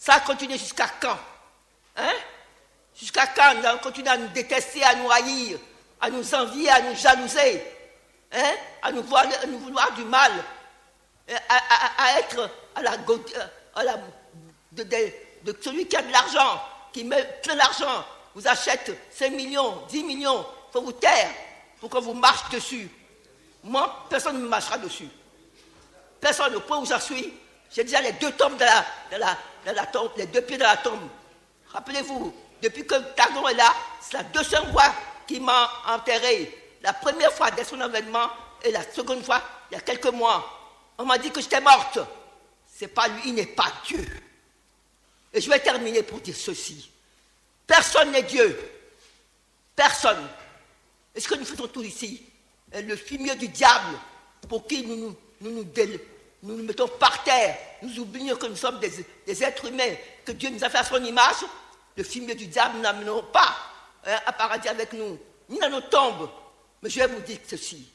Ça va continuer jusqu'à quand? Hein? Jusqu'à quand nous allons continuer à nous détester, à nous haïr, à nous envier, à nous jalouser, hein? À nous vouloir du mal, à être à la de celui qui a de l'argent, qui met plein d'argent, vous achète 5 millions, 10 millions, il faut vous taire pour qu'on vous marche dessus. Moi, personne ne me marchera dessus. Personne, au point où j'en suis, j'ai déjà les deux tombes tombe, les deux pieds dans la tombe. Rappelez-vous, depuis que Tagon est là, c'est la deuxième fois qu'il m'a enterré. La première fois dès son avènement et la seconde fois, il y a quelques mois. On m'a dit que j'étais morte. C'est pas lui, il n'est pas Dieu. Et je vais terminer pour dire ceci. Personne n'est Dieu. Personne. Et ce que nous faisons tous ici, est le fumier du diable pour qui nous nous mettons par terre, nous oublions que nous sommes des êtres humains, que Dieu nous a fait à son image, le fumier du diable, nous n'amenons pas à paradis avec nous, ni dans nos tombes. Mais je vais vous dire ceci.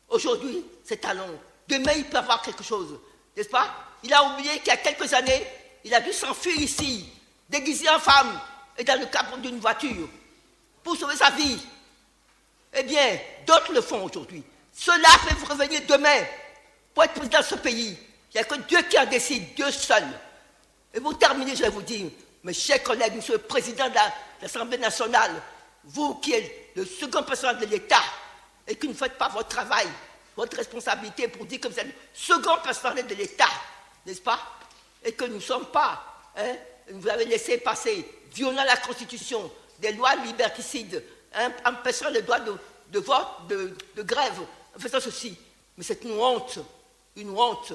Aujourd'hui, c'est talon. Demain, il peut y avoir quelque chose. N'est-ce pas? Il a oublié qu'il y a quelques années, il a dû s'enfuir ici, déguisé en femme, et dans le capot d'une voiture, pour sauver sa vie. Eh bien, d'autres le font aujourd'hui. Cela peut vous revenir demain pour être président de ce pays. Il n'y a que Dieu qui en décide, Dieu seul. Et pour terminer, je vais vous dire, mes chers collègues, monsieur le président de l'Assemblée nationale, vous qui êtes le second personnel de l'État et qui ne faites pas votre travail, votre responsabilité pour dire que vous êtes le second personnel de l'État, n'est-ce pas? Et que nous ne sommes pas, vous avez laissé passer, violant la Constitution, des lois liberticides, empêchant le droit de vote, de grève, en faisant ceci. Mais c'est une honte, une honte.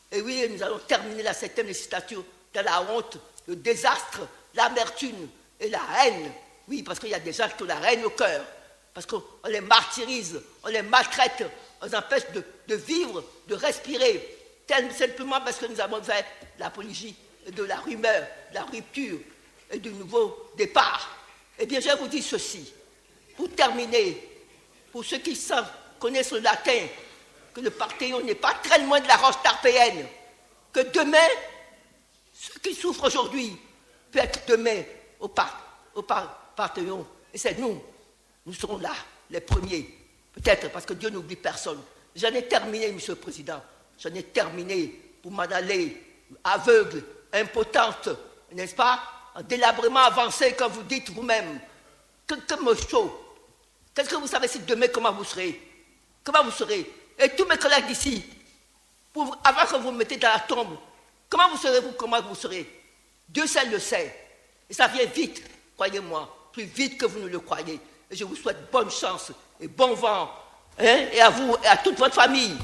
Et oui, nous allons terminer la 7e législature dans la honte, le désastre, l'amertume et la haine. Oui, parce qu'il y a des gens qui ont la haine au cœur, parce qu'on les martyrise, on les maltraite, on les empêche de vivre, de respirer, simplement parce que nous avons fait l'apologie de la rumeur, de la rupture et du nouveau départ. Eh bien, je vais vous dire ceci. Pour terminer, pour ceux qui savent, connaissent le latin, que le Parthénon n'est pas très loin de la roche tarpéenne, que demain, ceux qui souffrent aujourd'hui peuvent être demain au Parthénon. Et c'est nous. Nous serons là, les premiers. Peut-être parce que Dieu n'oublie personne. J'en ai terminé, Monsieur le Président. J'en ai terminé pour m'en aller aveugle, impotente, n'est-ce pas? Délabrement avancé, comme vous dites vous-même. Que me chaud. Qu'est-ce que vous savez si demain, comment vous serez? Comment vous serez? Et tous mes collègues d'ici, avant que vous me mettez dans la tombe, comment vous serez-vous? Comment vous serez? Dieu seul le sait. Et ça vient vite, croyez-moi, plus vite que vous ne le croyez. Et je vous souhaite bonne chance et bon vent, et à vous et à toute votre famille.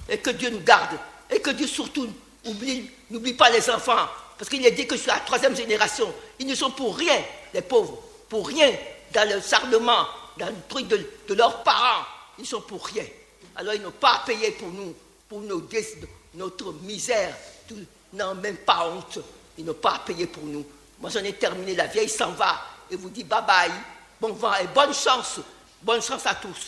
Et que Dieu nous garde. Et que Dieu surtout n'oublie pas les enfants. Parce qu'il est dit que je suis la 3e génération. Ils ne sont pour rien, les pauvres. Pour rien dans le sarnement, dans le truc de leurs parents. Ils sont pour rien. Alors ils n'ont pas à payer pour nous, pour notre misère. Ils n'ont même pas honte. Ils n'ont pas à payer pour nous. Moi j'en ai terminé, la vieille s'en va. Et vous dit bye bye, bon vent et bonne chance. Bonne chance à tous.